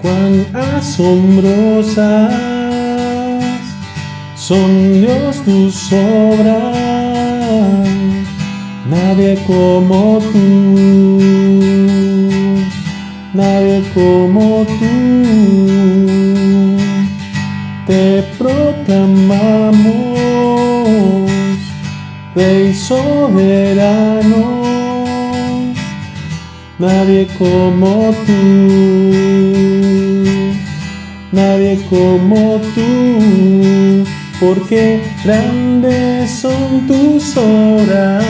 Cuán asombrosas son, Dios, tus obras, nadie como tú, nadie como tú. Te proclamamos, Rey soberano, nadie como tú, nadie como tú, porque grandes son tus obras,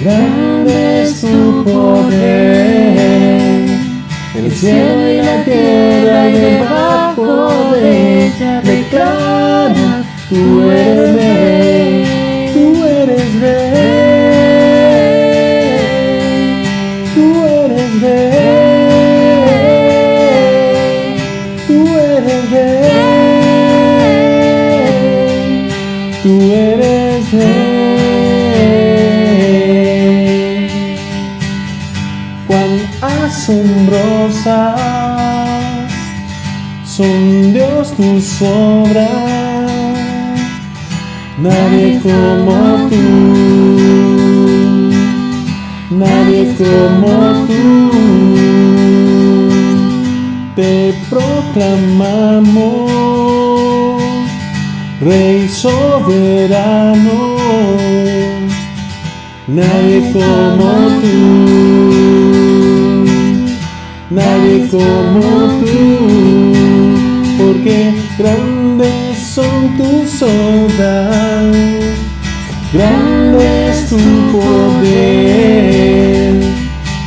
grande es tu poder, el cielo y la tierra y debajo de ella declaran, tú eres rey, tú eres rey, tú eres rey, tú eres rey, tú eres rey. Cuán asombrosas son, Dios, tus obras, nadie como tú, nadie como tú. Te proclamamos, Rey soberano, nadie como tú, nadie como tú, porque grandes son tus obras, grande es tu poder,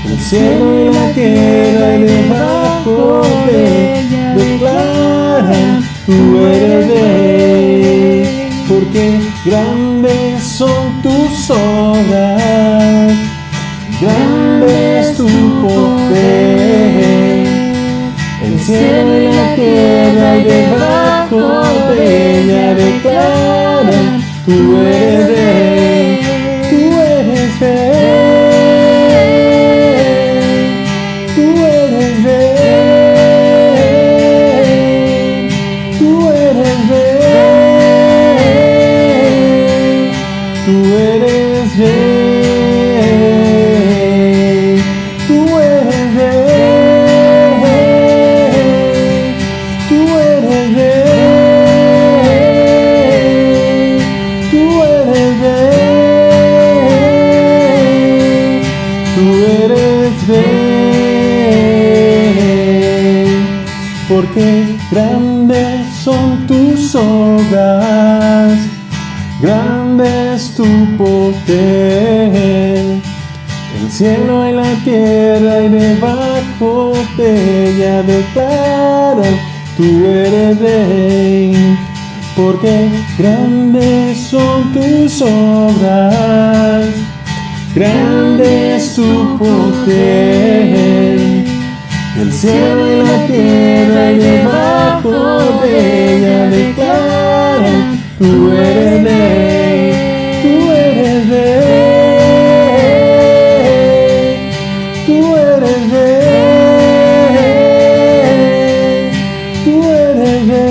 el cielo y la tierra y debajo de ella declaran, tú eres rey, porque grandes son tus obras, grande es tu poder, el cielo y la tierra y debajo de ella declaran, tú eres rey, tú eres rey, tú eres rey, tú eres rey, tú eres rey, tú eres rey, tú eres rey, tú eres rey, tú eres rey, porque grandes son tus obras, grande es tu poder, el cielo y la tierra y debajo de ella declaran, tú eres rey, porque grandes son tus obras, grande es tu poder, el cielo y la tierra y debajo de ella declaran, tú eres rey, tú eres rey, tú eres rey, tú eres rey,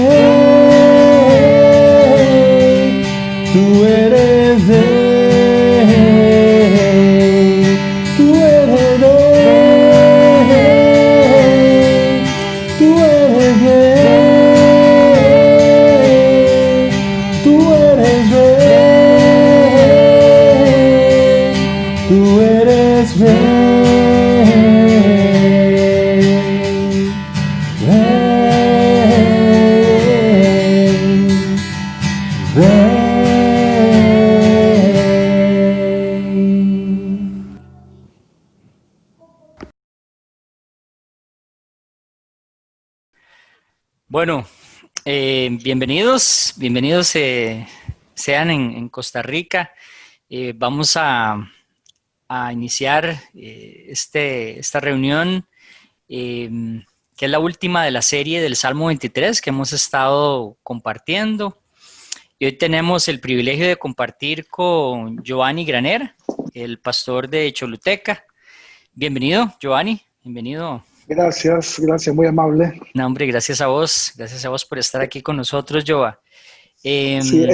tú eres rey, tú eres rey, tú eres rey, tú eres rey, tú eres rey, rey, rey. Bueno, bienvenidos sean en Costa Rica. Vamos a iniciar esta reunión, que es la última de la serie del Salmo 23 que hemos estado compartiendo. Y hoy tenemos el privilegio de compartir con Giovanni Graner, el pastor de Choluteca. Bienvenido, Giovanni. Bienvenido. Gracias, muy amable. No, hombre, gracias a vos por estar aquí con nosotros, Joa. Sí, Em,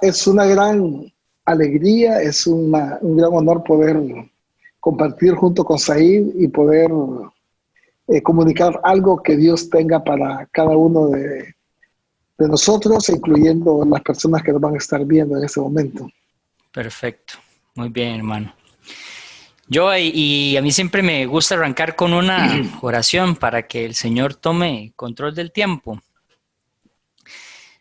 es una gran alegría, un gran honor poder compartir junto con Said y poder comunicar algo que Dios tenga para cada uno de nosotros, incluyendo las personas que nos van a estar viendo en ese momento. Perfecto, muy bien, hermano. Yo y a mí siempre me gusta arrancar con una oración para que el Señor tome control del tiempo.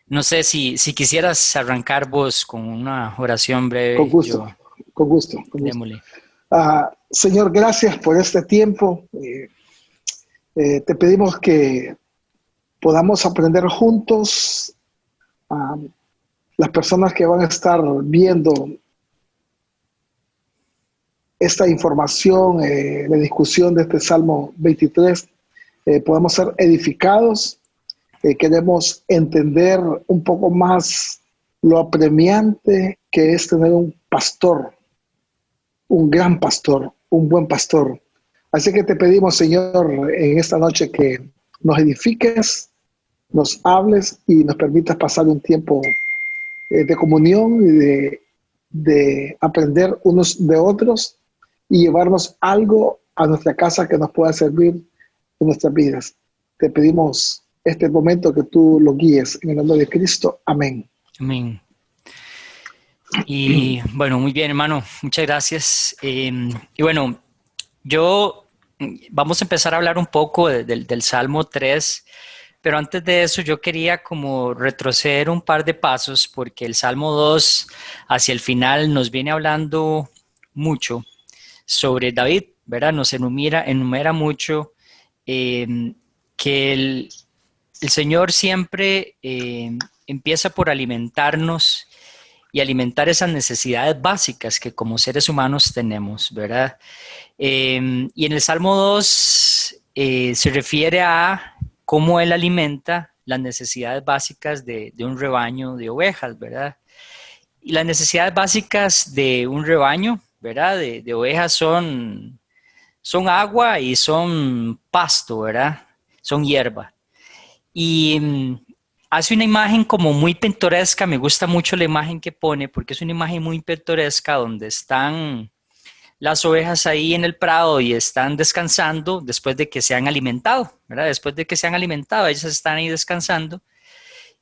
No sé si quisieras arrancar vos con una oración Con breve, gusto, yo con gusto, con gusto. démosle. Señor, gracias por este tiempo. Te pedimos que podamos aprender juntos. Las personas que van a estar viendo esta información, la discusión de este Salmo 23, podamos ser edificados. Queremos entender un poco más lo apremiante que es tener un pastor, un gran pastor, un buen pastor. Así que te pedimos, Señor, en esta noche que nos edifiques, nos hables y nos permitas pasar un tiempo de comunión y de aprender unos de otros y llevarnos algo a nuestra casa que nos pueda servir en nuestras vidas. Te pedimos este momento que tú lo guíes en el nombre de Cristo. Amén. Amén. Y bueno, muy bien, hermano, muchas gracias. Y bueno, vamos a empezar a hablar un poco del Salmo 3, pero antes de eso yo quería como retroceder un par de pasos porque el Salmo 2 hacia el final nos viene hablando mucho sobre David, ¿verdad? Nos enumera mucho que el Señor siempre empieza por alimentarnos y alimentar esas necesidades básicas que como seres humanos tenemos, ¿verdad? Y en el Salmo 2 se refiere a cómo Él alimenta las necesidades básicas de un rebaño de ovejas, ¿verdad? Y las necesidades básicas de un rebaño, ¿verdad? De ovejas son agua y son pasto, ¿verdad? Son hierba. Y hace una imagen como muy pintoresca, me gusta mucho la imagen que pone porque es una imagen muy pintoresca donde están las ovejas ahí en el prado y están descansando después de que se han alimentado, ¿verdad? Después de que se han alimentado, ellas están ahí descansando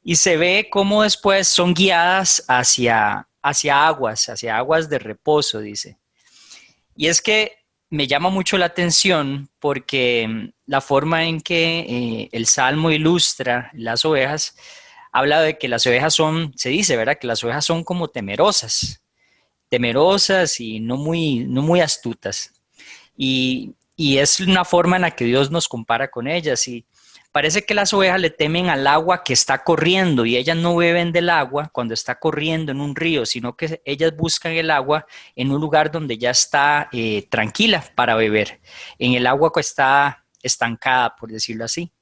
y se ve cómo después son guiadas hacia aguas de reposo, dice. Y es que me llama mucho la atención porque la forma en que el Salmo ilustra las ovejas, habla de que las ovejas se dice, ¿verdad? Que las ovejas son como temerosas y no muy astutas. Y es una forma en la que Dios nos compara con ellas. Y parece que las ovejas le temen al agua que está corriendo y ellas no beben del agua cuando está corriendo en un río, sino que ellas buscan el agua en un lugar donde ya está tranquila para beber, en el agua que está estancada, por decirlo así.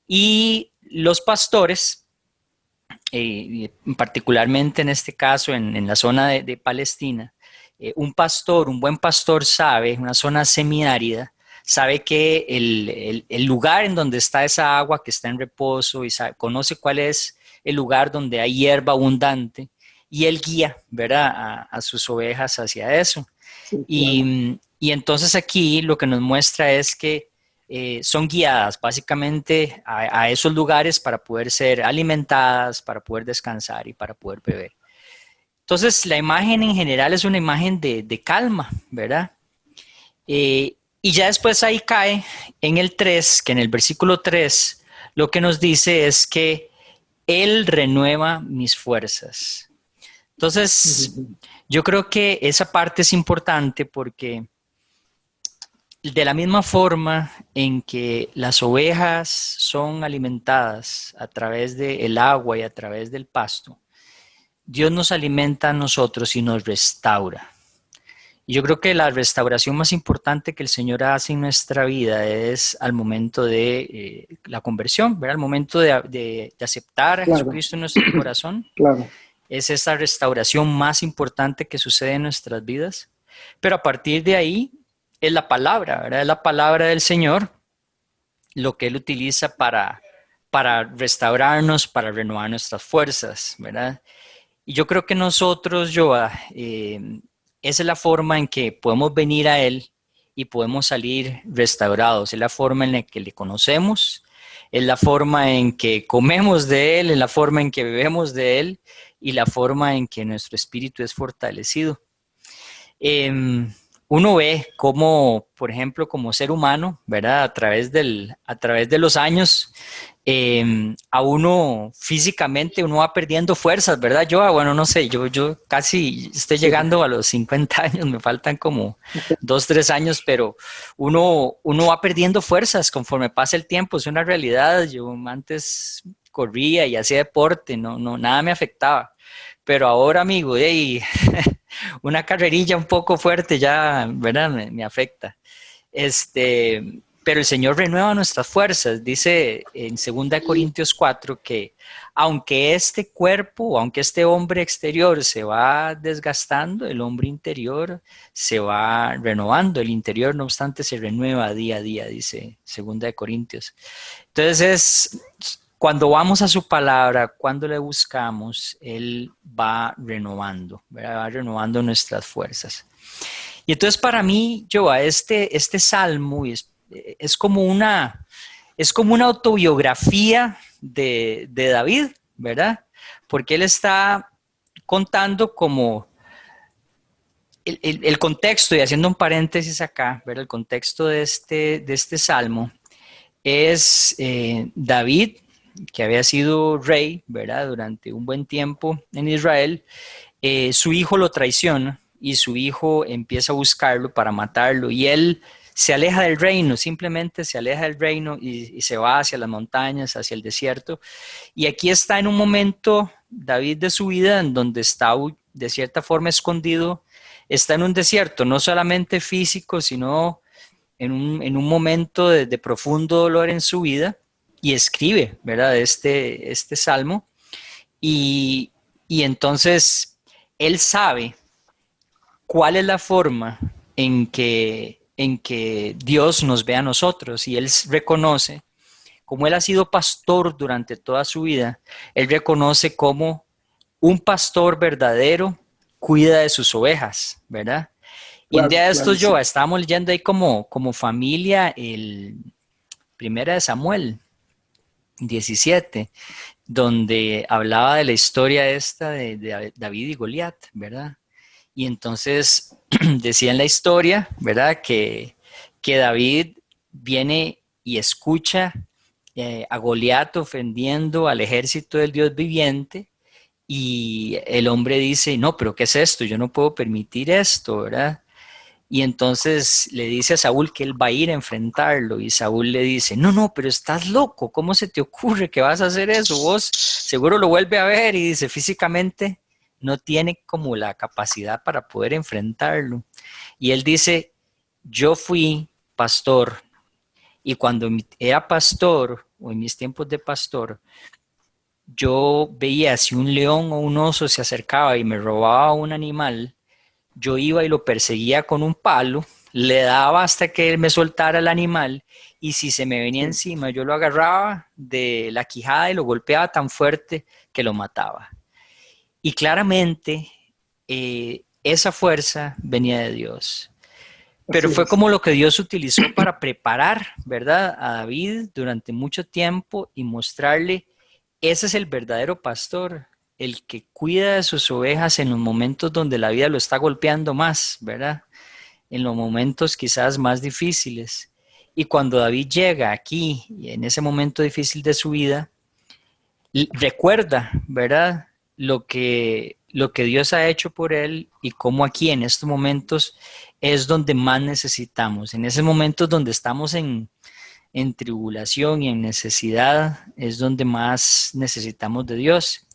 Y los pastores, particularmente en este caso en la zona de Palestina, un buen pastor sabe, una zona semiárida, sabe que el lugar en donde está esa agua que está en reposo y conoce cuál es el lugar donde hay hierba abundante y él guía, ¿verdad? A sus ovejas hacia eso. Sí, claro. Y entonces aquí lo que nos muestra es que son guiadas básicamente a esos lugares para poder ser alimentadas, para poder descansar y para poder beber. Entonces la imagen en general es una imagen de calma, ¿verdad? Y ya después ahí cae en el 3, que en el versículo 3 lo que nos dice es que Él renueva mis fuerzas. Entonces, yo creo que esa parte es importante porque de la misma forma en que las ovejas son alimentadas a través del agua y a través del pasto, Dios nos alimenta a nosotros y nos restaura. Y yo creo que la restauración más importante que el Señor hace en nuestra vida es al momento de la conversión, ¿verdad? Al momento de aceptar a Claro, Jesucristo en nuestro corazón. claro. Es esa restauración más importante que sucede en nuestras vidas. Pero a partir de ahí es la palabra, ¿verdad? Es la palabra del Señor lo que Él utiliza para restaurarnos, para renovar nuestras fuerzas, ¿verdad? Y yo creo que nosotros, Joa, esa es la forma en que podemos venir a Él y podemos salir restaurados. Es la forma en la que le conocemos, es la forma en que comemos de Él, es la forma en que bebemos de Él y la forma en que nuestro espíritu es fortalecido. Uno ve cómo, por ejemplo, como ser humano, ¿verdad? A través de los años, a uno físicamente uno va perdiendo fuerzas, ¿verdad? Bueno, no sé, yo casi estoy llegando a los 50 años, me faltan como 2, 3 años, pero uno va perdiendo fuerzas conforme pasa el tiempo, es una realidad. Yo antes corría y hacía deporte, nada me afectaba, pero ahora, amigo, una carrerilla un poco fuerte ya, ¿verdad? Me afecta. Pero el Señor renueva nuestras fuerzas. Dice en 2 Corintios 4 que aunque este cuerpo, aunque este hombre exterior se va desgastando, el hombre interior se va renovando. El interior, no obstante, se renueva día a día, dice 2 Corintios. Entonces, cuando vamos a su palabra, cuando le buscamos, Él va renovando, ¿verdad? Va renovando nuestras fuerzas. Y entonces para mí, este salmo es como es como una autobiografía de David, ¿verdad? Porque él está contando como el contexto, y haciendo un paréntesis acá, ¿verdad? El contexto de este salmo es David, que había sido rey, ¿verdad? Durante un buen tiempo en Israel. Su hijo lo traiciona y su hijo empieza a buscarlo para matarlo, y él se aleja del reino, simplemente se aleja del reino y se va hacia las montañas, hacia el desierto. Y aquí está en un momento, David, de su vida en donde está de cierta forma escondido, está en un desierto, no solamente físico, sino en un momento de profundo dolor en su vida, y escribe, ¿verdad? Este salmo. Y, y entonces él sabe cuál es la forma en que Dios nos ve a nosotros, y él reconoce, como él ha sido pastor durante toda su vida, él reconoce cómo un pastor verdadero cuida de sus ovejas, ¿verdad? Y un día de estos, Clarísimo. estábamos leyendo ahí como familia el Primera de Samuel 17, donde hablaba de la historia esta de David y Goliat, ¿verdad? Y entonces decía en la historia, ¿verdad? Que David viene y escucha a Goliat ofendiendo al ejército del Dios viviente, y el hombre dice, no, pero ¿qué es esto? Yo no puedo permitir esto, ¿verdad? Y entonces le dice a Saúl que él va a ir a enfrentarlo, y Saúl le dice, no, pero estás loco, ¿cómo se te ocurre que vas a hacer eso? Vos seguro lo vuelve a ver, y dice, físicamente no tiene como la capacidad para poder enfrentarlo. Y él dice, yo fui pastor, y cuando era pastor, o en mis tiempos de pastor, yo veía si un león o un oso se acercaba y me robaba un animal, yo iba y lo perseguía con un palo, le daba hasta que él me soltara el animal, y si se me venía encima, yo lo agarraba de la quijada y lo golpeaba tan fuerte que lo mataba. Y claramente esa fuerza venía de Dios. Pero Así fue es. como lo que Dios utilizó para preparar, ¿verdad?, a David durante mucho tiempo, y mostrarle, ese es el verdadero pastor, el que cuida de sus ovejas en los momentos donde la vida lo está golpeando más, ¿verdad? En los momentos quizás más difíciles. Y cuando David llega aquí, y en ese momento difícil de su vida, recuerda, ¿verdad? Lo que Dios ha hecho por él, y cómo aquí en estos momentos es donde más necesitamos. En esos momentos donde estamos en tribulación y en necesidad, es donde más necesitamos de Dios.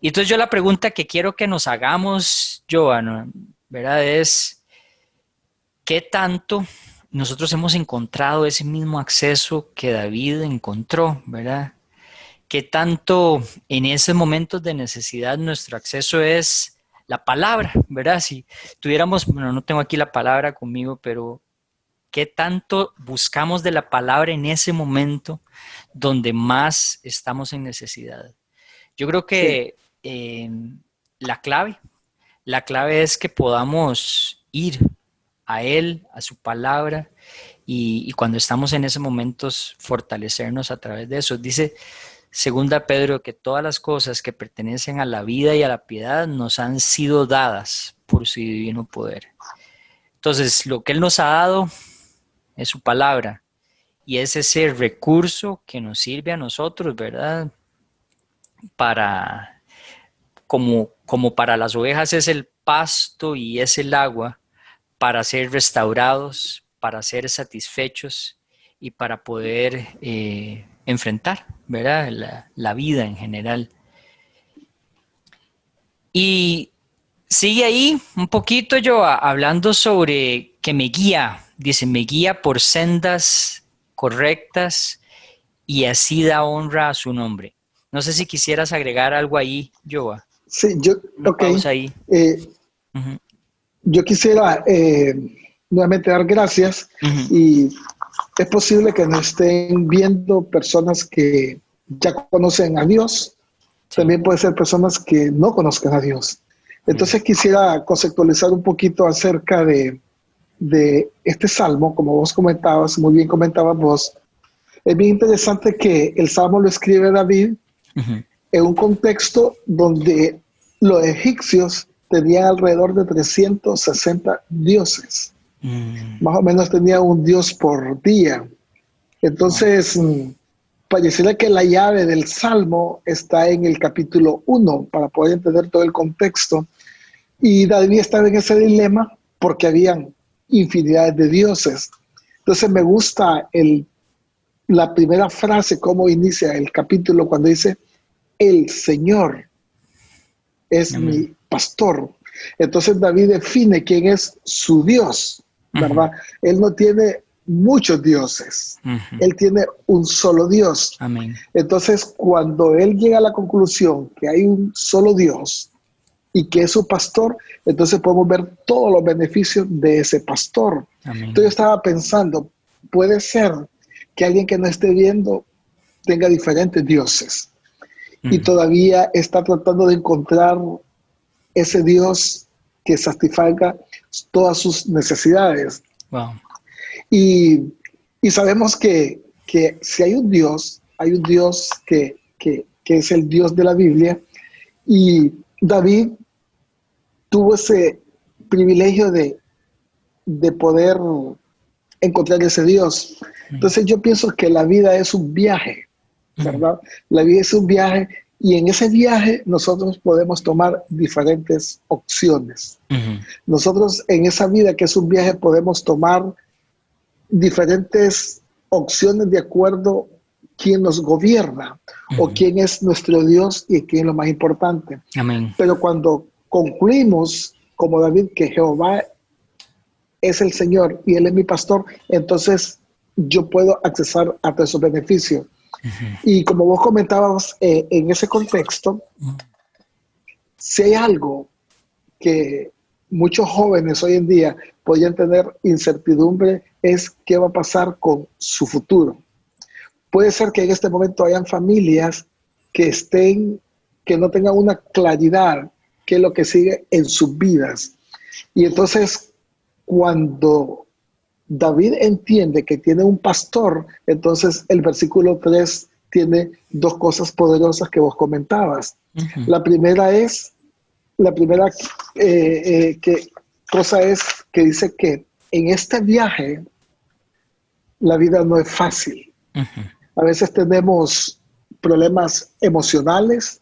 Y entonces yo la pregunta que quiero que nos hagamos, Joana, ¿verdad? Es, ¿qué tanto nosotros hemos encontrado ese mismo acceso que David encontró, ¿verdad? ¿Qué tanto en esos momentos de necesidad nuestro acceso es la palabra, ¿verdad? Si tuviéramos, bueno, no tengo aquí la palabra conmigo, pero ¿Qué tanto buscamos de la palabra en ese momento donde más estamos en necesidad? Yo creo que la clave es que podamos ir a Él, a su palabra, y cuando estamos en esos momentos, fortalecernos a través de eso. Dice Segunda Pedro que todas las cosas que pertenecen a la vida y a la piedad nos han sido dadas por su divino poder. Entonces, lo que Él nos ha dado es su palabra, y es ese recurso que nos sirve a nosotros, ¿verdad? Para, como para las ovejas es el pasto y es el agua, para ser restaurados, para ser satisfechos y para poder enfrentar, ¿verdad? La vida en general. Y sigue ahí un poquito yo hablando sobre que me guía, dice, me guía por sendas correctas y así da honra a su nombre. No sé si quisieras agregar algo ahí, Joa. Sí, Una ok. pausa ahí. Uh-huh. Yo quisiera nuevamente dar gracias Uh-huh. y es posible que nos estén viendo personas que ya conocen a Dios, Sí. también puede ser personas que no conozcan a Dios. Entonces quisiera conceptualizar un poquito acerca de este salmo, como vos comentabas, muy bien comentabas vos. Es bien interesante que el salmo lo escribe David Uh-huh. en un contexto donde los egipcios tenían alrededor de 360 dioses. Más o menos tenía un dios por día. Entonces, pareciera que la llave del Salmo está en el capítulo 1 para poder entender todo el contexto. Y David estaba en ese dilema porque habían infinidad de dioses. Entonces me gusta la primera frase, cómo inicia el capítulo cuando dice, el Señor es Amén. mi pastor. Entonces David define quién es su Dios, ¿verdad? Él no tiene muchos dioses, él tiene un solo Dios. Amén. Entonces, cuando él llega a la conclusión que hay un solo Dios y que es su pastor, entonces podemos ver todos los beneficios de ese pastor. Amén. Entonces yo estaba pensando, puede ser que alguien que no esté viendo tenga diferentes dioses y todavía está tratando de encontrar ese Dios que satisfaga todas sus necesidades. Wow. Y sabemos que si hay un Dios que es el Dios de la Biblia, y David tuvo ese privilegio de poder encontrar ese Dios. Entonces yo pienso que la vida es un viaje, ¿verdad? La vida es un viaje y en ese viaje nosotros podemos tomar diferentes opciones. Nosotros en esa vida que es un viaje podemos tomar diferentes opciones de acuerdo a quién nos gobierna o quién es nuestro Dios y quién es lo más importante. Amén. Pero cuando concluimos, como David, que Jehová es el Señor y Él es mi pastor, entonces yo puedo accesar a todos esos beneficios. Y como vos comentabas en ese contexto, si hay algo que muchos jóvenes hoy en día podrían tener incertidumbre, es qué va a pasar con su futuro. Puede ser que en este momento hayan familias que no tengan una claridad qué es lo que sigue en sus vidas. Y entonces, cuando David entiende que tiene un pastor, entonces el versículo 3 tiene dos cosas poderosas que vos comentabas. La primera cosa es que dice que en este viaje la vida no es fácil. A veces tenemos problemas emocionales,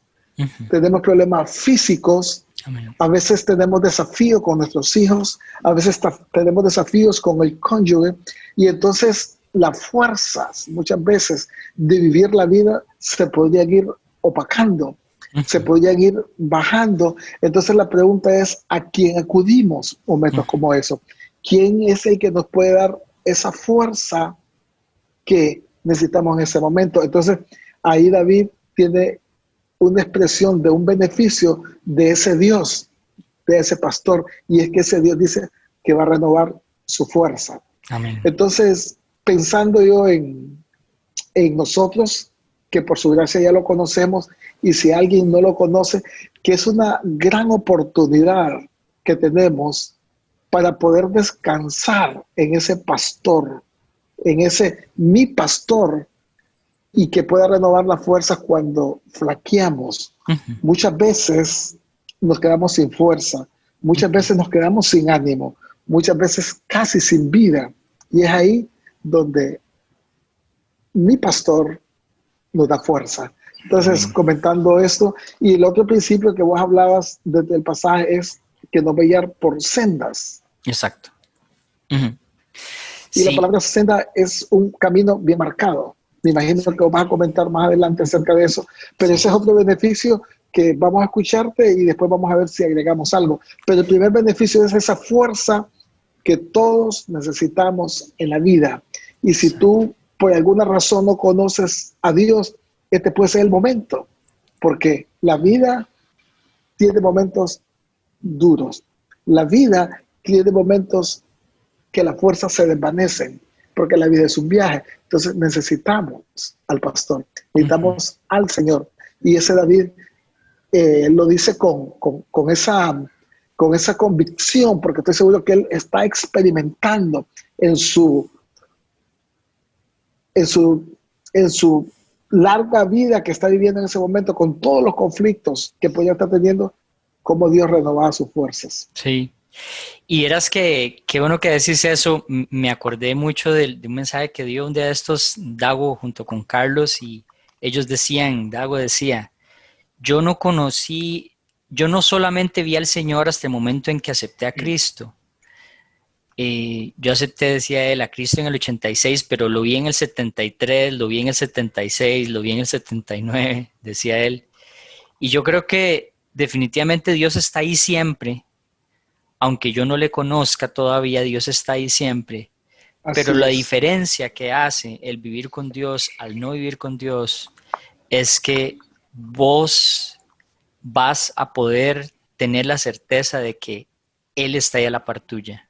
tenemos problemas físicos, Amén. a veces tenemos desafíos con nuestros hijos, a veces tenemos desafíos con el cónyuge, y entonces las fuerzas muchas veces de vivir la vida se podrían ir opacando, se podrían ir bajando. Entonces la pregunta es, ¿a quién acudimos momentos como eso? ¿Quién es el que nos puede dar esa fuerza que necesitamos en ese momento? Entonces ahí David tiene una expresión de un beneficio de ese Dios, de ese pastor, y es que ese Dios dice que va a renovar su fuerza, Amén. Entonces, pensando yo en nosotros, que por su gracia ya lo conocemos, y si alguien no lo conoce, que es una gran oportunidad que tenemos para poder descansar en ese pastor, en ese mi pastor, y que pueda renovar las fuerzas cuando flaqueamos. Ujú, Muchas veces nos quedamos sin fuerza, muchas ujú. veces nos quedamos sin ánimo, muchas veces casi sin vida. Y es ahí donde mi pastor nos da fuerza. Entonces, Amén. comentando esto, y el otro principio que vos hablabas desde el pasaje es que nos va a guiar por sendas. Exacto. Ujú. Y la Sí, palabra senda es un camino bien marcado. Me imagino que sí, vos vas a comentar más adelante acerca de eso, pero sí. ese es otro beneficio que vamos a escucharte y después vamos a ver si agregamos algo. Pero el primer beneficio es esa fuerza que todos necesitamos en la vida. Y si Exacto. tú por alguna razón no conoces a Dios, este puede ser el momento, porque la vida tiene momentos duros. La vida tiene momentos que las fuerzas se desvanecen, porque la vida es un viaje. Entonces necesitamos al pastor, Ujú. necesitamos al Señor. Y ese David lo dice con esa convicción, porque estoy seguro que él está experimentando en su, en su, en su larga vida que está viviendo en ese momento, con todos los conflictos que podía estar teniendo, cómo Dios renovaba sus fuerzas. Sí. Y eras que, qué bueno que decís eso, me acordé mucho de un mensaje que dio un día de estos Dago junto con Carlos y ellos decían, Dago decía, yo no conocí, yo no solamente vi al Señor hasta el momento en que acepté a Cristo. Yo acepté, decía él, a Cristo en el 86, pero lo vi en el 73, lo vi en el 76, lo vi en el 79, decía él. Y yo creo que definitivamente Dios está ahí siempre, aunque yo no le conozca todavía, Dios está ahí siempre. Pero Así la es. diferencia que hace el vivir con Dios al no vivir con Dios es que vos vas a poder tener la certeza de que Él está ahí a la par tuya.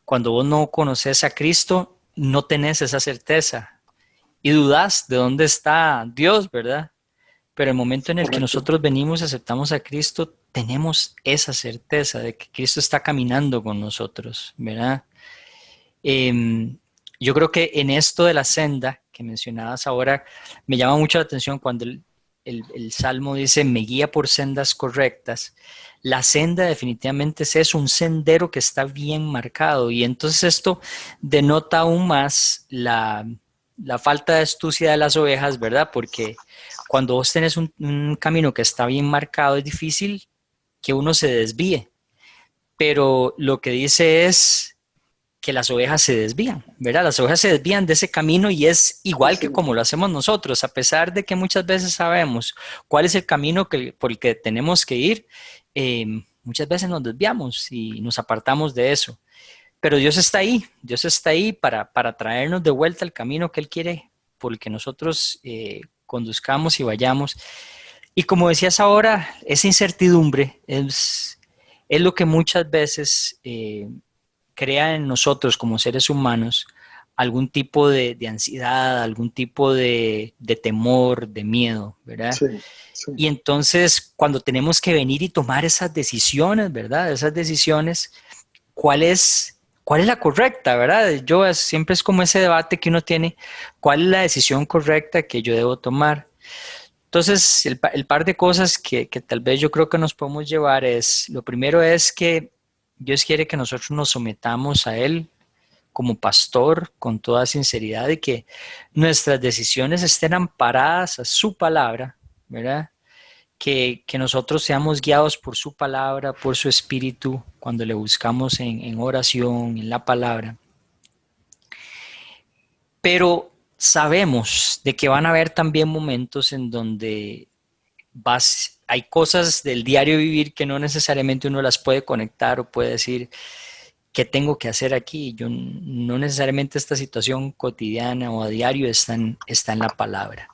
Cuando vos no conoces a Cristo, no tenés esa certeza y dudás de dónde está Dios, ¿verdad? Pero el momento en el que Correcto. nosotros venimos y aceptamos a Cristo, tenemos esa certeza de que Cristo está caminando con nosotros, ¿verdad? Eh, yo creo que en esto de la senda que mencionabas ahora, me llama mucho la atención cuando el Salmo dice, me guía por sendas correctas. La senda definitivamente es un sendero que está bien marcado y entonces esto denota aún más la falta de astucia de las ovejas, ¿verdad? Porque cuando vos tenés un camino que está bien marcado, es difícil que uno se desvíe, pero lo que dice es que las ovejas se desvían, ¿verdad? Las ovejas se desvían de ese camino y es igual Así que es. como lo hacemos nosotros, a pesar de que muchas veces sabemos cuál es el camino por el que tenemos que ir, muchas veces nos desviamos y nos apartamos de eso. Pero Dios está ahí para traernos de vuelta al camino que Él quiere, por el que nosotros conduzcamos y vayamos. Y como decías ahora, esa incertidumbre es lo que muchas veces crea en nosotros como seres humanos algún tipo de ansiedad, algún tipo de temor, de miedo, ¿verdad? Sí, sí. Y entonces cuando tenemos que venir y tomar esas decisiones, ¿verdad? Esas decisiones, cuál es la correcta, ¿verdad? Siempre es como ese debate que uno tiene, ¿cuál es la decisión correcta que yo debo tomar? Entonces, el par de cosas que tal vez yo creo que nos podemos llevar es, lo primero es que Dios quiere que nosotros nos sometamos a Él como pastor con toda sinceridad y que nuestras decisiones estén amparadas a su palabra, ¿verdad? Que nosotros seamos guiados por su palabra, por su espíritu, cuando le buscamos en oración, en la palabra. Pero sabemos de que van a haber también momentos en donde hay cosas del diario vivir que no necesariamente uno las puede conectar o puede decir, ¿qué tengo que hacer aquí? Yo no necesariamente esta situación cotidiana o a diario está en la palabra.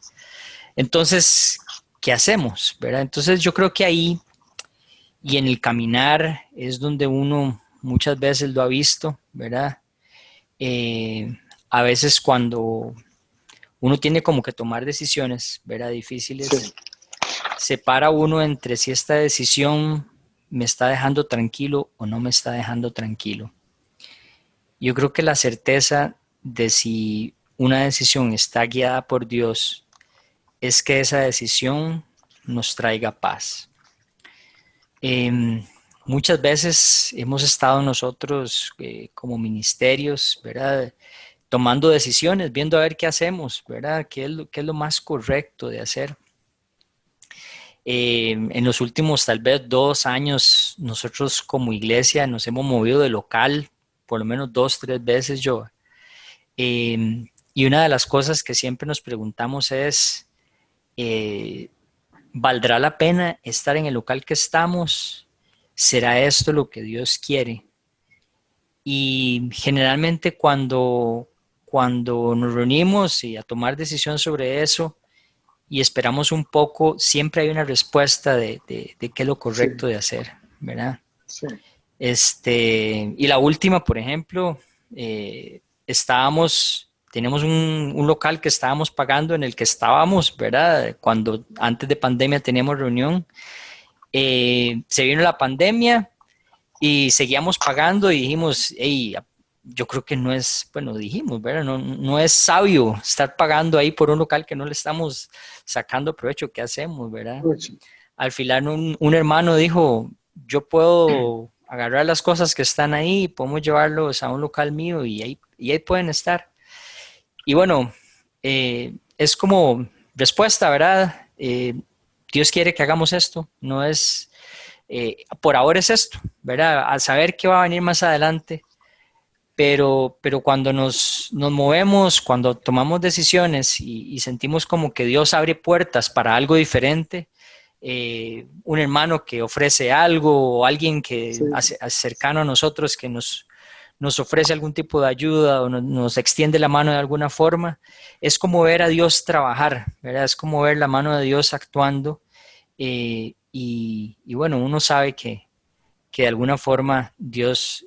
Entonces, ¿qué hacemos? ¿Verdad? Entonces yo creo que ahí y en el caminar es donde uno muchas veces lo ha visto, ¿verdad? A veces cuando uno tiene como que tomar decisiones, ¿verdad? Difíciles, Sí, separa uno entre si esta decisión me está dejando tranquilo o no me está dejando tranquilo. Yo creo que la certeza de si una decisión está guiada por Dios es que esa decisión nos traiga paz. Muchas veces hemos estado nosotros como ministerios, ¿verdad? Tomando decisiones, viendo a ver qué hacemos, ¿verdad? Qué es lo más correcto de hacer? En los últimos tal vez 2 años, nosotros como iglesia nos hemos movido de local por lo menos 2, 3 veces yo. Y una de las cosas que siempre nos preguntamos es, eh, ¿valdrá la pena estar en el local que estamos? ¿Será esto lo que Dios quiere? Y generalmente cuando nos reunimos y a tomar decisión sobre eso y esperamos un poco, siempre hay una respuesta de qué es lo sí, correcto de hacer, ¿verdad? sí, Y la última, por ejemplo, teníamos un local que estábamos pagando en el que estábamos, ¿verdad? Cuando antes de pandemia teníamos reunión, se vino la pandemia y seguíamos pagando y dijimos, hey, yo creo que no es, bueno, dijimos, ¿verdad? No es sabio estar pagando ahí por un local que no le estamos sacando provecho. ¿Qué hacemos, verdad? pues, Al final un hermano dijo, yo puedo agarrar las cosas que están ahí y podemos llevarlos a un local mío y ahí pueden estar. Y bueno, es como respuesta, ¿verdad? Dios quiere que hagamos esto, no es, por ahora es esto, ¿verdad? Al saber qué va a venir más adelante, pero cuando nos movemos, cuando tomamos decisiones y sentimos como que Dios abre puertas para algo diferente, un hermano que ofrece algo o alguien que sí, cercano a nosotros que nos ofrece algún tipo de ayuda o nos extiende la mano de alguna forma, es como ver a Dios trabajar, ¿verdad? Es como ver la mano de Dios actuando y bueno, uno sabe que de alguna forma Dios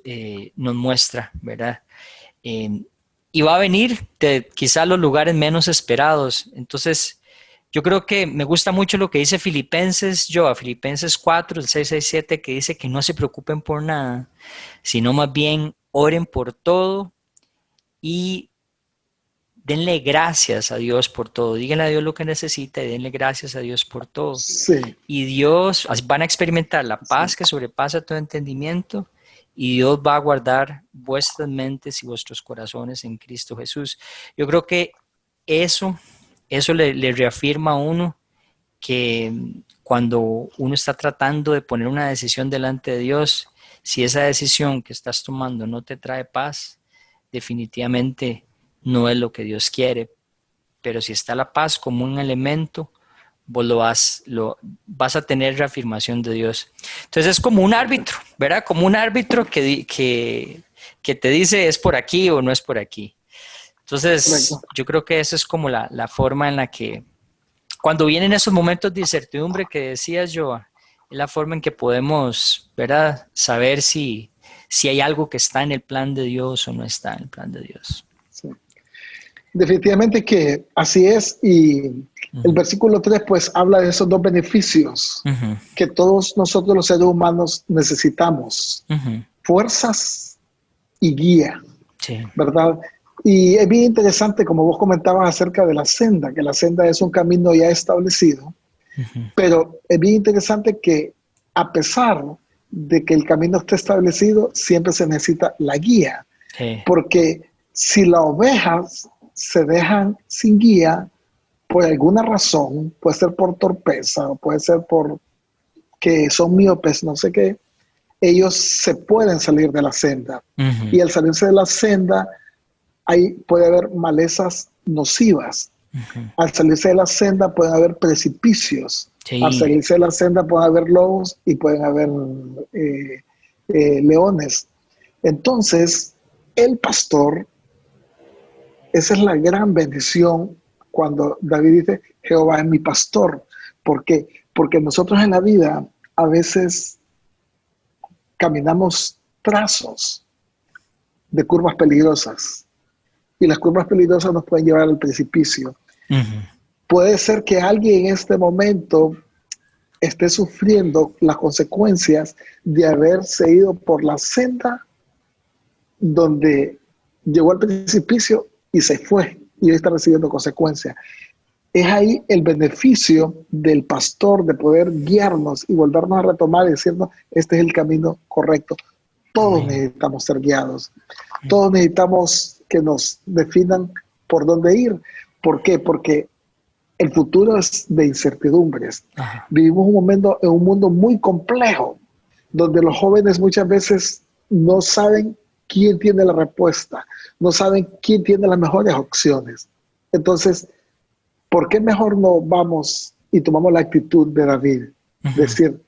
nos muestra, ¿verdad? Eh, y va a venir de quizás los lugares menos esperados. Entonces, yo creo que me gusta mucho lo que dice Filipenses 4, el 6 6 7, que dice que no se preocupen por nada, sino más bien oren por todo y denle gracias a Dios por todo. Díganle a Dios lo que necesita y denle gracias a Dios por todo. sí, Y Dios, van a experimentar la sí. paz que sobrepasa todo entendimiento y Dios va a guardar vuestras mentes y vuestros corazones en Cristo Jesús. Yo creo que eso, eso le reafirma a uno que cuando uno está tratando de poner una decisión delante de Dios, si esa decisión que estás tomando no te trae paz, definitivamente no es lo que Dios quiere. Pero si está la paz como un elemento, vos vas a tener reafirmación de Dios. Entonces es como un árbitro, ¿verdad? Como un árbitro que te dice es por aquí o no es por aquí. Entonces Correcto. yo creo que esa es como la forma en la que, cuando vienen esos momentos de incertidumbre que decías, yo, es la forma en que podemos, ¿verdad? Saber si hay algo que está en el plan de Dios o no está en el plan de Dios. Sí. Definitivamente que así es, y el Uh-huh. versículo 3 pues habla de esos dos beneficios Uh-huh. que todos nosotros los seres humanos necesitamos: Uh-huh. fuerzas y guía, Sí. ¿verdad? Y es bien interesante, como vos comentabas acerca de la senda, que la senda es un camino ya establecido, Uh-huh. pero es bien interesante que a pesar de que el camino esté establecido, siempre se necesita la guía, Sí. porque si las ovejas se dejan sin guía, por alguna razón, puede ser por torpeza, o puede ser por que son míopes, no sé qué, ellos se pueden salir de la senda. Uh-huh. Y al salirse de la senda, ahí puede haber malezas nocivas. Uh-huh. Al salirse de la senda pueden haber precipicios. Al Sí. salirse de la senda pueden haber lobos y pueden haber leones. Entonces, el pastor, esa es la gran bendición cuando David dice, Jehová es mi pastor. ¿Por qué? Porque nosotros en la vida a veces caminamos trazos de curvas peligrosas. y las curvas peligrosas nos pueden llevar al precipicio. Puede ser que alguien en este momento esté sufriendo las consecuencias de haberse ido por la senda donde llegó al precipicio y se fue, y hoy está recibiendo consecuencias. Es ahí el beneficio del pastor de poder guiarnos y volvernos a retomar y decirnos, este es el camino correcto. Todos necesitamos ser guiados. Todos necesitamos que nos definan por dónde ir. ¿Por qué? Porque el futuro es de incertidumbres. Ajá. Vivimos en un mundo muy complejo, donde los jóvenes muchas veces no saben quién tiene la respuesta, no saben quién tiene las mejores opciones. Entonces, ¿por qué mejor no vamos y tomamos la actitud de David? Decir,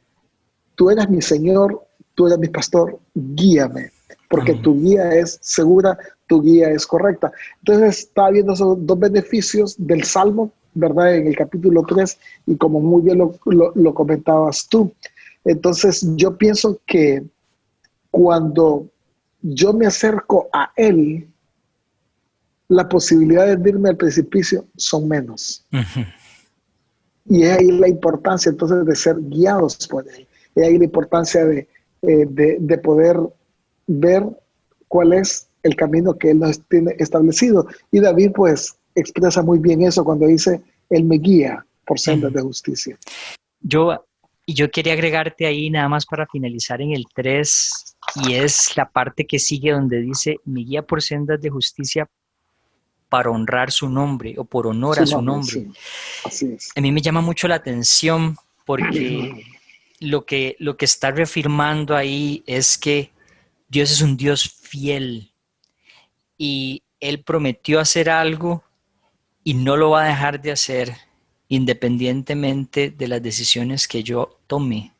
tú eres mi Señor, tú eres mi pastor, guíame, porque tu guía es segura, tu guía es correcta. Entonces está viendo esos dos beneficios del Salmo, ¿verdad? En el capítulo 3, y como muy bien lo comentabas tú. Entonces yo pienso que cuando yo me acerco a Él, las posibilidades de irme al precipicio son menos. Y es ahí la importancia entonces de ser guiados por Él. Es ahí la importancia de poder ver cuál es el camino que Él nos tiene establecido. Y David pues expresa muy bien eso cuando dice, Él me guía por sendas de justicia. Yo quería agregarte ahí nada más para finalizar en el 3, y es la parte que sigue donde dice, me guía por sendas de justicia para honrar su nombre o por honor a su nombre. Sí, así es. A mí me llama mucho la atención porque lo que está reafirmando ahí es que Dios es un Dios fiel y Él prometió hacer algo y no lo va a dejar de hacer independientemente de las decisiones que yo tome.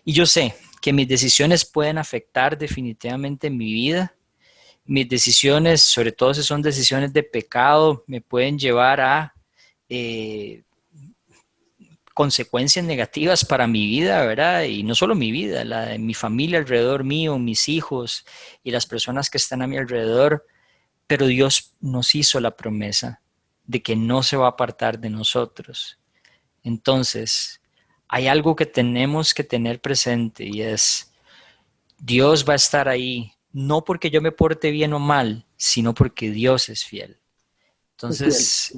Y yo sé que mis decisiones pueden afectar definitivamente mi vida. Mis decisiones, sobre todo si son decisiones de pecado, me pueden llevar a consecuencias negativas para mi vida, ¿verdad? Y no solo mi vida, la de mi familia alrededor mío, mis hijos y las personas que están a mi alrededor. Pero Dios nos hizo la promesa de que no se va a apartar de nosotros. Entonces, hay algo que tenemos que tener presente y es, Dios va a estar ahí, no porque yo me porte bien o mal, sino porque Dios es fiel. Entonces,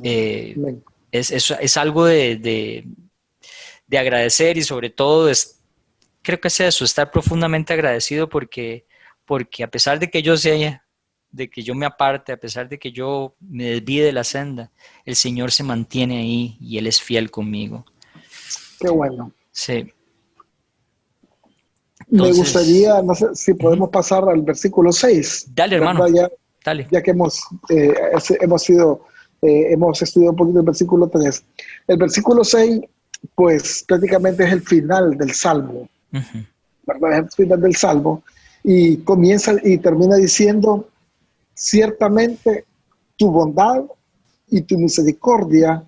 es algo de agradecer y sobre todo creo que es eso, estar profundamente agradecido porque a pesar de que yo sea, de que yo me aparte, a pesar de que yo me desvíe de la senda, el Señor se mantiene ahí y Él es fiel conmigo. Qué bueno. Sí. Entonces, me gustaría, no sé si podemos pasar al versículo 6. Dale, hermano. Dale. Ya que hemos estudiado un poquito el versículo 3. El versículo 6, pues prácticamente es el final del Salmo. ¿Verdad? Es el final del Salmo. Y comienza y termina diciendo, ciertamente tu bondad y tu misericordia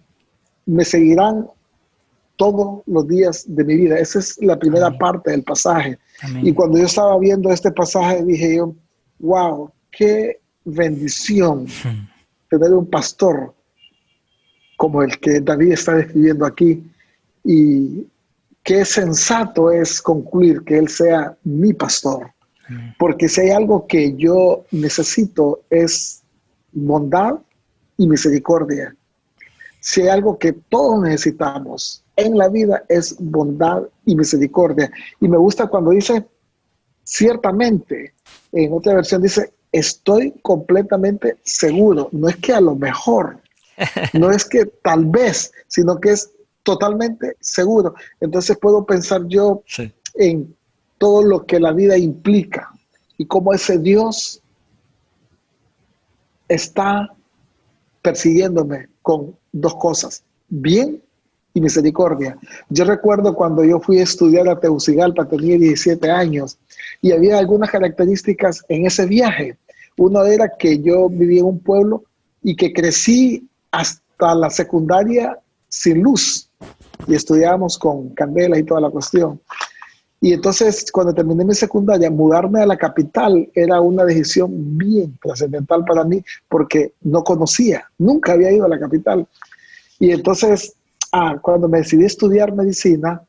me seguirán todos los días de mi vida. Esa es la primera parte del pasaje. Amén. Y cuando yo estaba viendo este pasaje dije yo, wow, qué bendición tener un pastor como el que David está describiendo aquí, y qué sensato es concluir que él sea mi pastor. Porque si hay algo que yo necesito es bondad y misericordia. Si hay algo que todos necesitamos en la vida es bondad y misericordia. Y me gusta cuando dice, ciertamente, en otra versión dice, estoy completamente seguro. No es que a lo mejor, no es que tal vez, sino que es totalmente seguro. Entonces puedo pensar yo en todo lo que la vida implica y cómo ese Dios está persiguiéndome con dos cosas, bien y misericordia. Yo recuerdo cuando yo fui a estudiar a Tegucigalpa, tenía 17 años, y había algunas características en ese viaje. Uno era que yo vivía en un pueblo y que crecí hasta la secundaria sin luz, y estudiábamos con candelas y toda la cuestión. Y entonces, cuando terminé mi secundaria, mudarme a la capital era una decisión bien trascendental para mí porque no conocía, nunca había ido a la capital. Y entonces, cuando me decidí estudiar medicina,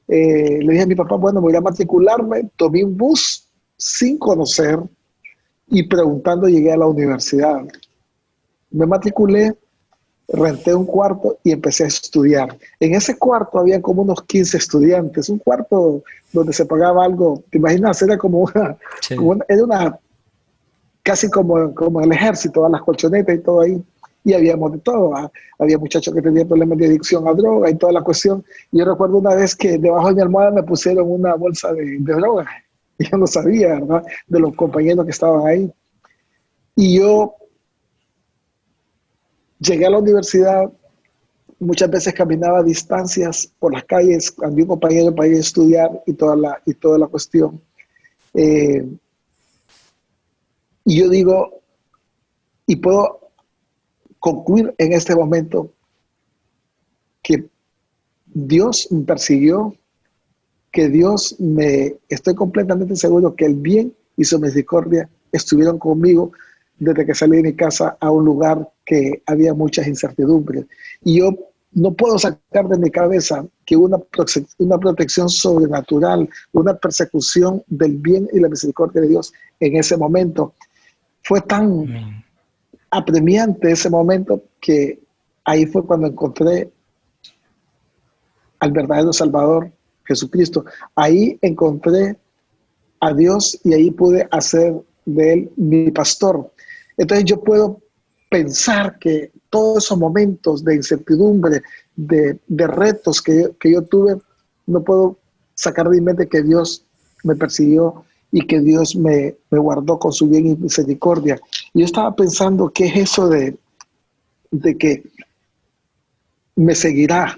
le dije a mi papá, bueno, voy a matricularme, tomé un bus sin conocer y preguntando llegué a la universidad. Me matriculé, renté un cuarto y empecé a estudiar. En ese cuarto había como unos 15 estudiantes, un cuarto donde se pagaba algo, te imaginas, era Sí. era una casi como el ejército, a las colchonetas y todo ahí. Y habíamos de todo. Había muchachos que tenían problemas de adicción a droga y toda la cuestión. Y yo recuerdo una vez que debajo de mi almohada me pusieron una bolsa de droga. Y yo no sabía, ¿verdad? De los compañeros que estaban ahí. Y yo llegué a la universidad, muchas veces caminaba a distancias por las calles, había un compañero para ir a estudiar y toda la cuestión. Y yo digo, y puedo concluir en este momento que Dios me persiguió, que estoy completamente seguro que el bien y su misericordia estuvieron conmigo desde que salí de mi casa a un lugar que había muchas incertidumbres. Y yo no puedo sacar de mi cabeza que una protección sobrenatural, una persecución del bien y la misericordia de Dios en ese momento fue tan apremiante ese momento que ahí fue cuando encontré al verdadero Salvador, Jesucristo. Ahí encontré a Dios y ahí pude hacer de Él mi pastor. Entonces yo puedo pensar que todos esos momentos de incertidumbre, de retos que yo tuve, no puedo sacar de mi mente que Dios me persiguió y que Dios me guardó con su bien y misericordia. Y yo estaba pensando, ¿qué es eso de que me seguirá?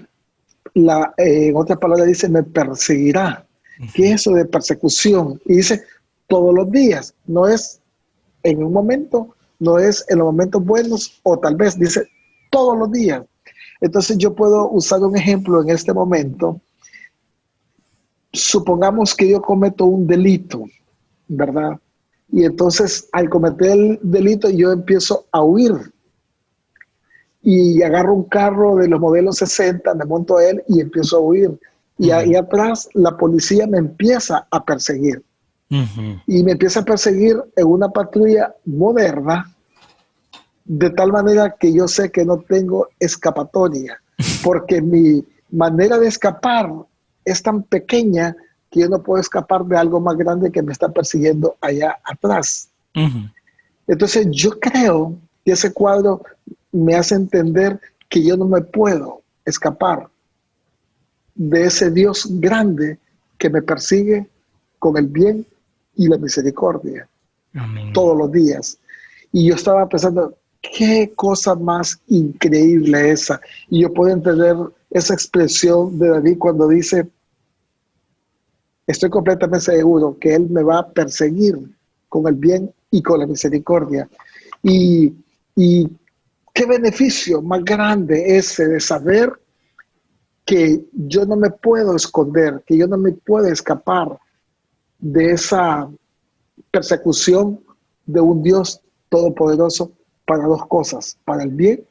En otras palabras dice, me perseguirá. ¿Qué es eso de persecución? Y dice, todos los días, no es en un momento, no es en los momentos buenos, o tal vez dice, todos los días. Entonces yo puedo usar un ejemplo en este momento. Supongamos que yo cometo un delito, ¿verdad? Y entonces al cometer el delito yo empiezo a huir y agarro un carro de los modelos 60, me monto a él y empiezo a huir. Y ahí atrás la policía me empieza a perseguir. Y me empieza a perseguir en una patrulla moderna, de tal manera que yo sé que no tengo escapatoria, porque mi manera de escapar es tan pequeña que yo no puedo escapar de algo más grande que me está persiguiendo allá atrás. Entonces yo creo que ese cuadro me hace entender que yo no me puedo escapar de ese Dios grande que me persigue con el bien y la misericordia. Amén. Todos los días. Y yo estaba pensando, qué cosa más increíble esa. Y yo puedo entender esa expresión de David cuando dice, estoy completamente seguro que Él me va a perseguir con el bien y con la misericordia. Y qué beneficio más grande ese de saber que yo no me puedo esconder, que yo no me puedo escapar de esa persecución de un Dios todopoderoso para dos cosas, para el bien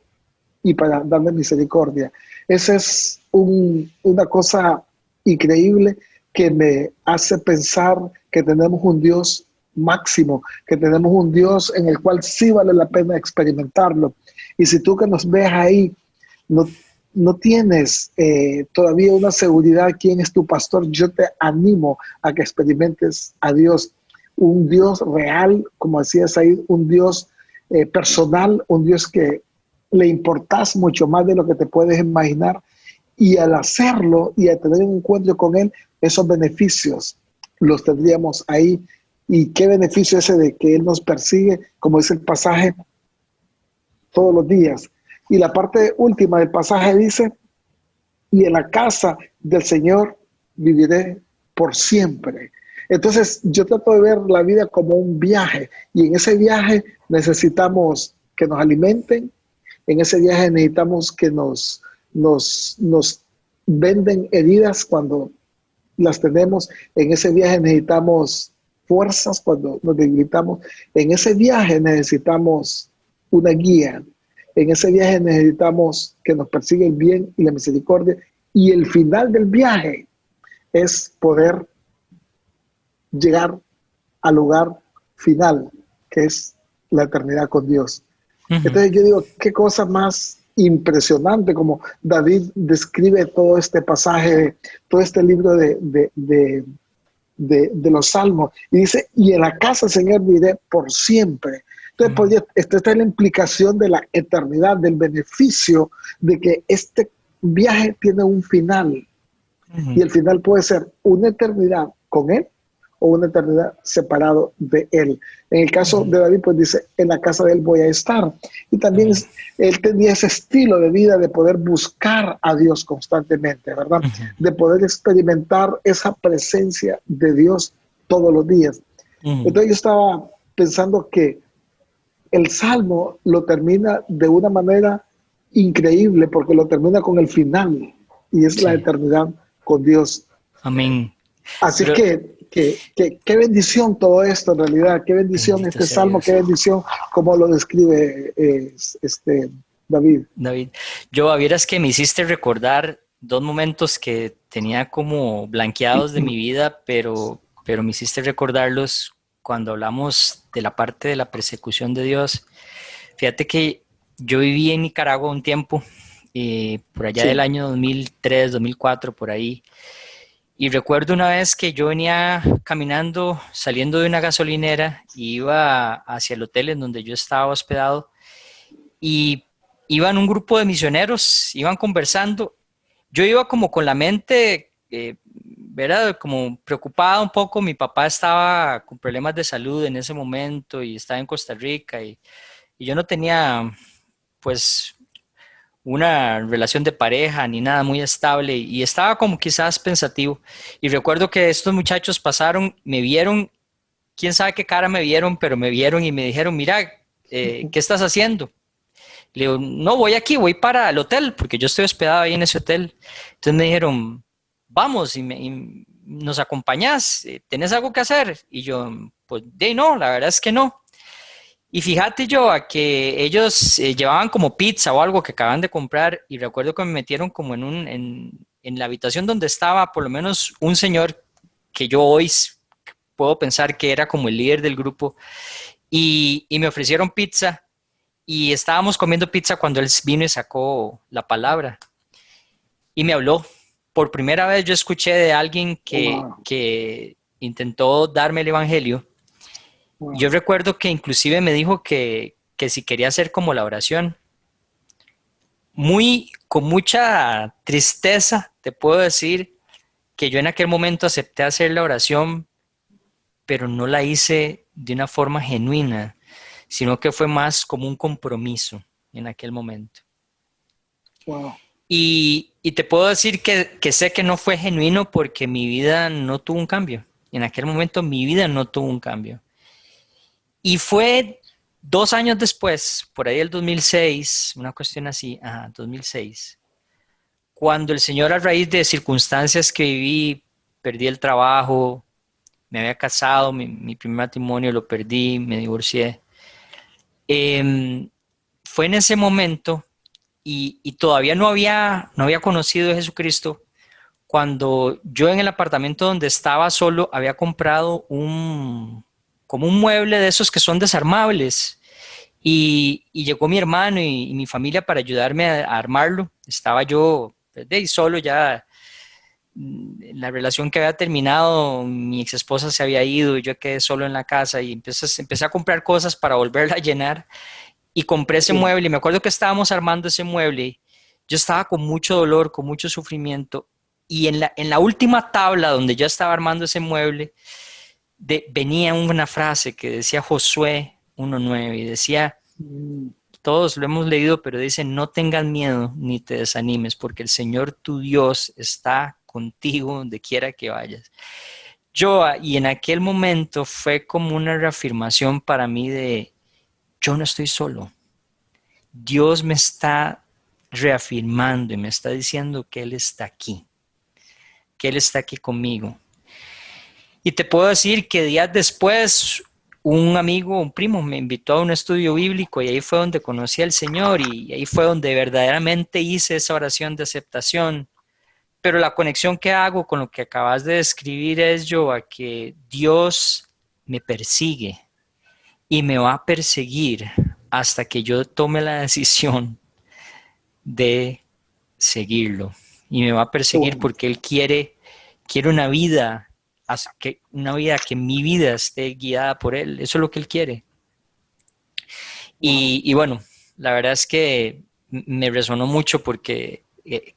y para darme misericordia. Esa es una cosa increíble que me hace pensar que tenemos un Dios máximo, que tenemos un Dios en el cual sí vale la pena experimentarlo. Y si tú que nos ves ahí no tienes todavía una seguridad quién es tu pastor, yo te animo a que experimentes a Dios, un Dios real, como decías ahí, un Dios personal, un Dios que le importas mucho más de lo que te puedes imaginar, y al hacerlo y al tener un encuentro con Él, esos beneficios los tendríamos ahí. Y qué beneficio ese de que Él nos persigue, como dice el pasaje, todos los días. Y la parte última del pasaje dice, y en la casa del Señor viviré por siempre. Entonces yo trato de ver la vida como un viaje, y en ese viaje necesitamos que nos alimenten, en ese viaje necesitamos que nos venden heridas cuando las tenemos. En ese viaje necesitamos fuerzas cuando nos debilitamos. En ese viaje necesitamos una guía. En ese viaje necesitamos que nos persiga el bien y la misericordia. Y el final del viaje es poder llegar al lugar final, que es la eternidad con Dios. Entonces yo digo, qué cosa más impresionante como David describe todo este pasaje, todo este libro de los Salmos. Y dice, y en la casa del Señor viviré por siempre. Entonces, esta es la implicación de la eternidad, del beneficio de que este viaje tiene un final. Y el final puede ser una eternidad con Él o una eternidad separado de Él. En el caso de David, pues dice, en la casa de Él voy a estar. Y también él tenía ese estilo de vida de poder buscar a Dios constantemente, ¿verdad? De poder experimentar esa presencia de Dios todos los días. Entonces yo estaba pensando que el Salmo lo termina de una manera increíble porque lo termina con el final y es la eternidad con Dios. Amén. Así que qué bendición todo esto en realidad, qué bendición este Salmo, qué bendición como lo describe David. Yo, vieras que me hiciste recordar dos momentos que tenía como blanqueados de mi vida, pero me hiciste recordarlos cuando hablamos de la parte de la persecución de Dios. Fíjate que yo viví en Nicaragua un tiempo, por allá del año 2003, 2004, por ahí. Y recuerdo una vez que yo venía caminando, saliendo de una gasolinera, y iba hacia el hotel en donde yo estaba hospedado, y iban un grupo de misioneros, iban conversando. Yo iba como con la mente, ¿verdad? Como preocupada un poco. Mi papá estaba con problemas de salud en ese momento y estaba en Costa Rica, y yo no tenía, pues, una relación de pareja ni nada muy estable, y estaba como quizás pensativo. Y recuerdo que estos muchachos pasaron, me vieron, quién sabe qué cara me vieron, pero me vieron y me dijeron, mira, ¿qué estás haciendo? Le digo, no, voy aquí, voy para el hotel, porque yo estoy hospedado ahí en ese hotel. Entonces me dijeron, vamos y nos acompañás, ¿tenés algo que hacer? Y yo, pues, no, la verdad es que no. Y fíjate yo a que ellos llevaban como pizza o algo que acaban de comprar, y recuerdo que me metieron como en la habitación donde estaba por lo menos un señor que yo hoy puedo pensar que era como el líder del grupo, y me ofrecieron pizza, y estábamos comiendo pizza cuando él vino y sacó la palabra y me habló. Por primera vez yo escuché de alguien que intentó darme el evangelio. Yo recuerdo que inclusive me dijo que si quería hacer como la oración. Con mucha tristeza te puedo decir que yo en aquel momento acepté hacer la oración, pero no la hice de una forma genuina, sino que fue más como un compromiso en aquel momento. Wow. Y te puedo decir que sé que no fue genuino porque mi vida no tuvo un cambio. En aquel momento mi vida no tuvo un cambio. Y fue 2 años después, por ahí el 2006, una cuestión así, 2006, cuando el Señor, a raíz de circunstancias que viví, perdí el trabajo, me había casado, mi primer matrimonio lo perdí, me divorcié. Fue en ese momento, y todavía no había conocido a Jesucristo, cuando yo en el apartamento donde estaba solo había comprado como un mueble de esos que son desarmables, y llegó mi hermano y mi familia para ayudarme a armarlo. Estaba yo solo ya. La relación que había terminado, mi ex esposa se había ido y yo quedé solo en la casa, y empecé a comprar cosas para volverla a llenar, y compré ese mueble. Y me acuerdo que estábamos armando ese mueble. Yo estaba con mucho dolor, con mucho sufrimiento, y en la última tabla donde yo estaba armando ese mueble, venía una frase que decía Josué 1:9, y decía, todos lo hemos leído, pero dice, no tengas miedo ni te desanimes, porque el Señor tu Dios está contigo donde quiera que vayas. Y en aquel momento fue como una reafirmación para mí de, yo no estoy solo. Dios me está reafirmando y me está diciendo que Él está aquí. que Él está aquí conmigo. Y te puedo decir que días después, un amigo, un primo, me invitó a un estudio bíblico y ahí fue donde conocí al Señor y ahí fue donde verdaderamente hice esa oración de aceptación. Pero la conexión que hago con lo que acabas de describir es, Joa, que Dios me persigue y me va a perseguir hasta que yo tome la decisión de seguirlo. Y me va a perseguir Bueno, porque Él quiere una vida que mi vida esté guiada por Él. Eso es lo que Él quiere. wow. Y bueno, la verdad es que me resonó mucho porque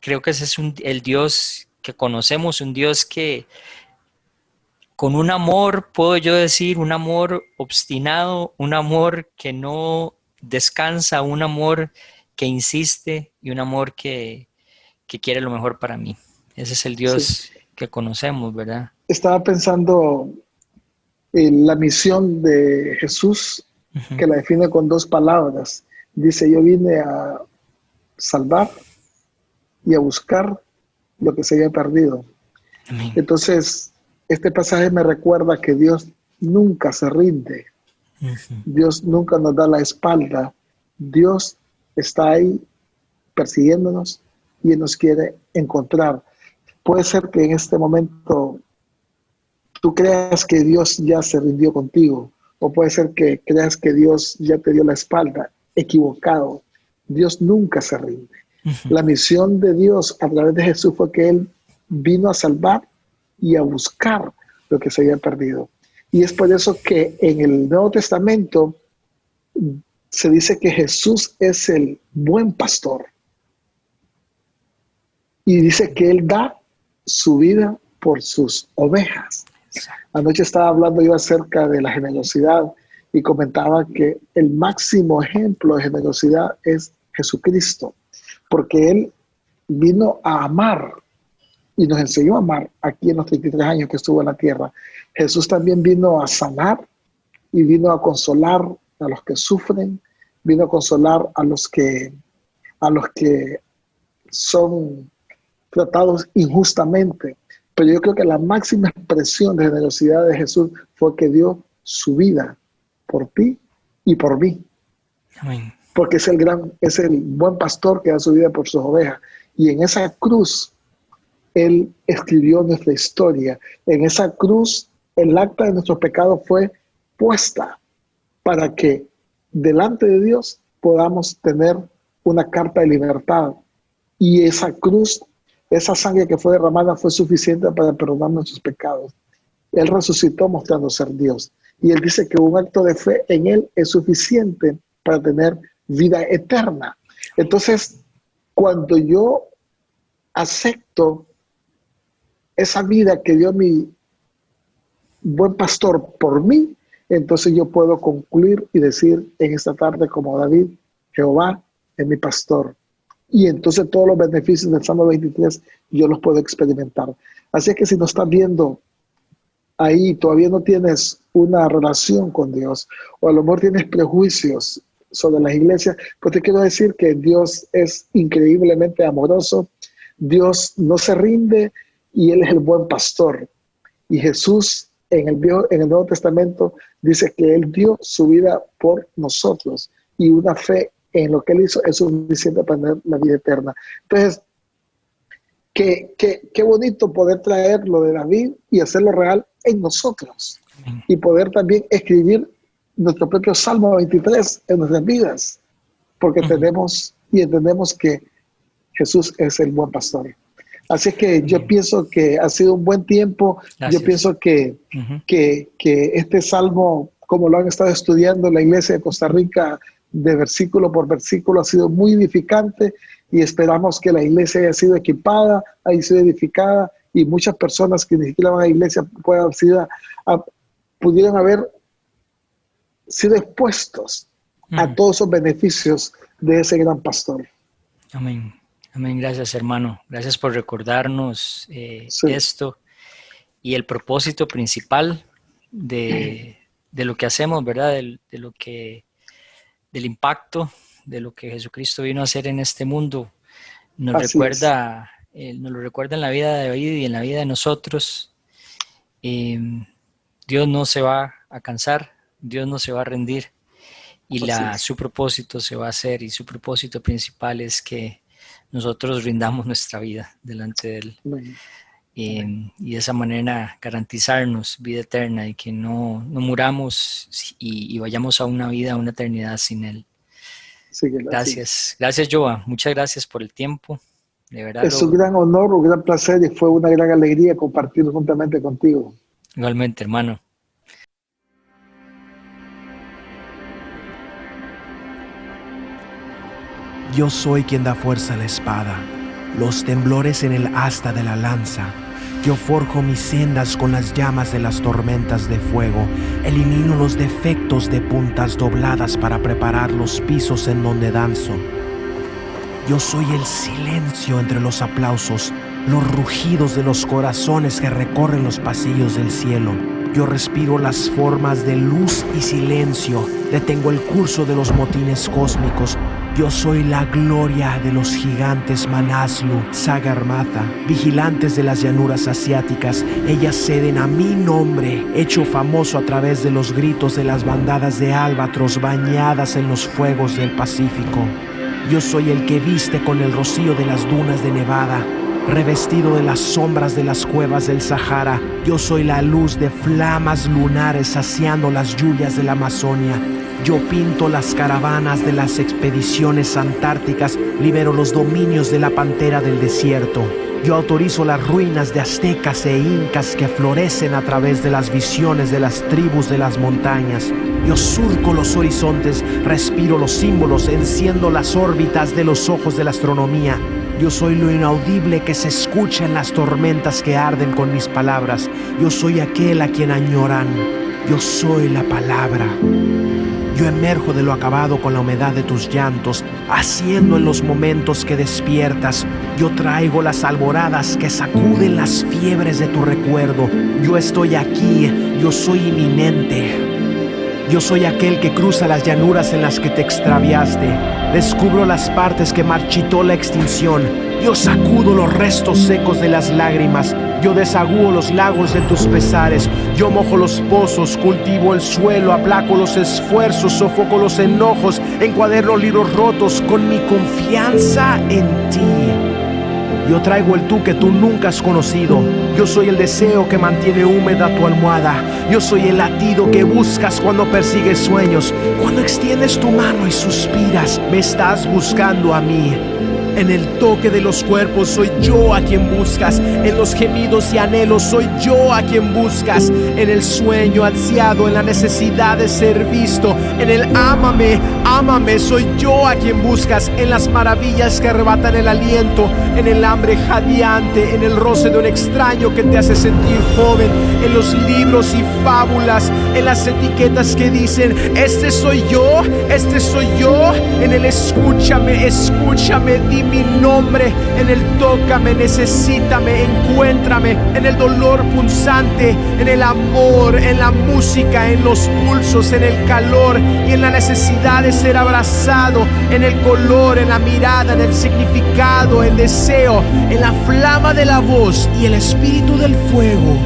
creo que ese es el Dios que conocemos, un Dios que con un amor, puedo yo decir, un amor obstinado, un amor que no descansa, un amor que insiste y un amor que quiere lo mejor para mí. Ese es el Sí. Dios que conocemos, ¿verdad? Estaba pensando en la misión de Jesús, Ujú. que la define con dos palabras. Dice, yo vine a salvar y a buscar lo que se había perdido. Amén. Entonces, este pasaje me recuerda que Dios nunca se rinde, Ujú. Dios nunca nos da la espalda, Dios está ahí persiguiéndonos y nos quiere encontrar. Puede ser que en este momento tú creas que Dios ya se rindió contigo, o puede ser que creas que Dios ya te dio la espalda. Equivocado. Dios nunca se rinde. Ujú. La misión de Dios a través de Jesús fue que Él vino a salvar y a buscar lo que se había perdido. Y es por eso que en el Nuevo Testamento se dice que Jesús es el buen pastor y dice que Él da su vida por sus ovejas. Exacto. Anoche estaba hablando yo acerca de la generosidad y comentaba que el máximo ejemplo de generosidad es Jesucristo, porque Él vino a amar y nos enseñó a amar aquí en los 33 años que estuvo en la tierra. Jesús también vino a sanar y vino a consolar a los que sufren, vino a consolar a los que son tratados injustamente. Pero yo creo que la máxima expresión de generosidad de Jesús fue que dio su vida por ti y por mí, Amén. porque es el buen pastor que da su vida por sus ovejas. Y en esa cruz, Él escribió nuestra historia. En esa cruz, el acta de nuestros pecados fue puesta para que delante de Dios podamos tener una carta de libertad. Y esa cruz, esa sangre que fue derramada fue suficiente para perdonar nuestros pecados. Él resucitó mostrando ser Dios. Y Él dice que un acto de fe en Él es suficiente para tener vida eterna. Entonces, cuando yo acepto esa vida que dio mi buen pastor por mí, entonces yo puedo concluir y decir en esta tarde como David, Jehová es mi pastor. Y entonces todos los beneficios del Salmo 23 yo los puedo experimentar. Así que si nos estás viendo ahí, todavía no tienes una relación con Dios, o a lo mejor tienes prejuicios sobre las iglesias, pues te quiero decir que Dios es increíblemente amoroso, Dios no se rinde y Él es el buen pastor. Y Jesús en el Nuevo Testamento dice que Él dio su vida por nosotros y una fe en lo que Él hizo es suficiente para tener la vida eterna. Entonces, qué bonito poder traer lo de David y hacerlo real en nosotros Amén. y poder también escribir nuestro propio Salmo 23 en nuestras vidas, porque Ujú. tenemos y entendemos que Jesús es el buen pastor. Así es que yo Amén. pienso que ha sido un buen tiempo. Yo Gracias. pienso que, Ujú. que este salmo, como lo han estado estudiando en la iglesia de Costa Rica, de versículo por versículo, ha sido muy edificante y esperamos que la iglesia haya sido equipada, haya sido edificada y muchas personas que ni siquiera van a la iglesia pudieran haber sido expuestos a Ujú. todos esos beneficios de ese gran pastor. Amén. Amén. Gracias, hermano. Gracias por recordarnos Sí, esto y el propósito principal de lo que hacemos, ¿verdad? Del impacto de lo que Jesucristo vino a hacer en este mundo. Nos así es. recuerda nos lo recuerda en la vida de David y en la vida de nosotros. Dios no se va a cansar, Dios no se va a rendir y su propósito se va a hacer, y su propósito principal es que nosotros rindamos nuestra vida delante de Él. Y de esa manera garantizarnos vida eterna y que no muramos y vayamos a una vida, a una eternidad sin Él. Gracias, Joa, muchas gracias por el tiempo. De verdad, es un gran honor, un gran placer y fue una gran alegría compartir juntamente contigo. Igualmente, hermano. Yo soy quien da fuerza a la espada, los temblores en el asta de la lanza. Yo forjo mis sendas con las llamas de las tormentas de fuego. Elimino los defectos de puntas dobladas para preparar los pisos en donde danzo. Yo soy el silencio entre los aplausos, los rugidos de los corazones que recorren los pasillos del cielo. Yo respiro las formas de luz y silencio. Detengo el curso de los motines cósmicos. Yo soy la gloria de los gigantes Manaslu, Sagarmatha, vigilantes de las llanuras asiáticas. Ellas ceden a mi nombre, hecho famoso a través de los gritos de las bandadas de albatros bañadas en los fuegos del Pacífico. Yo soy el que viste con el rocío de las dunas de Nevada, revestido de las sombras de las cuevas del Sahara. Yo soy la luz de flamas lunares saciando las lluvias de la Amazonia. Yo pinto las caravanas de las expediciones antárticas, libero los dominios de la pantera del desierto. Yo autorizo las ruinas de aztecas e incas que florecen a través de las visiones de las tribus de las montañas. Yo surco los horizontes, respiro los símbolos, enciendo las órbitas de los ojos de la astronomía. Yo soy lo inaudible que se escucha en las tormentas que arden con mis palabras. Yo soy aquel a quien añoran. Yo soy la palabra. Yo emerjo de lo acabado con la humedad de tus llantos, haciendo en los momentos que despiertas. Yo traigo las alboradas que sacuden las fiebres de tu recuerdo. Yo estoy aquí, yo soy inminente. Yo soy aquel que cruza las llanuras en las que te extraviaste. Descubro las partes que marchitó la extinción. Yo sacudo los restos secos de las lágrimas. Yo desagúo los lagos de tus pesares. Yo mojo los pozos, cultivo el suelo, aplaco los esfuerzos, sofoco los enojos, encuaderno libros rotos con mi confianza en ti. Yo traigo el tú que tú nunca has conocido. Yo soy el deseo que mantiene húmeda tu almohada. Yo soy el latido que buscas cuando persigues sueños. Cuando extiendes tu mano y suspiras, me estás buscando a mí. En el toque de los cuerpos soy yo a quien buscas. En los gemidos y anhelos soy yo a quien buscas. En el sueño ansiado, en la necesidad de ser visto. En el ámame, ámame, soy yo a quien buscas. En las maravillas que arrebatan el aliento. En el hambre jadeante, en el roce de un extraño que te hace sentir joven. En los libros y fábulas, en las etiquetas que dicen este soy yo, este soy yo. En el escúchame, escúchame, di mi nombre. En el tócame, necesítame, encuéntrame. En el dolor punzante, en el amor, en la música, en los pulsos, en el calor y en la necesidad de ser abrazado. En el color, en la mirada, en el significado, el deseo, en la flama de la voz y el espíritu del fuego.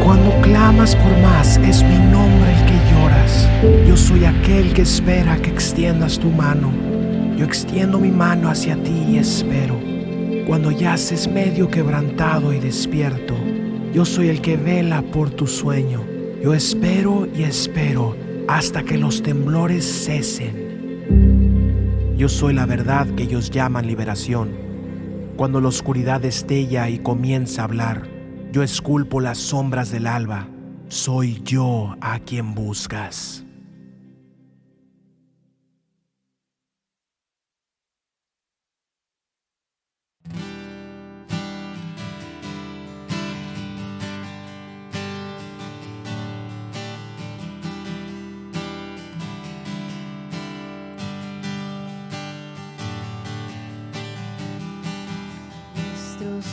Cuando clamas por más, es mi nombre el que lloras. Yo soy aquel que espera que extiendas tu mano. Yo extiendo mi mano hacia ti y espero. Cuando yaces medio quebrantado y despierto, yo soy el que vela por tu sueño. Yo espero y espero hasta que los temblores cesen. Yo soy la verdad que ellos llaman liberación. Cuando la oscuridad destella y comienza a hablar, yo esculpo las sombras del alba. Soy yo a quien buscas. Nuestros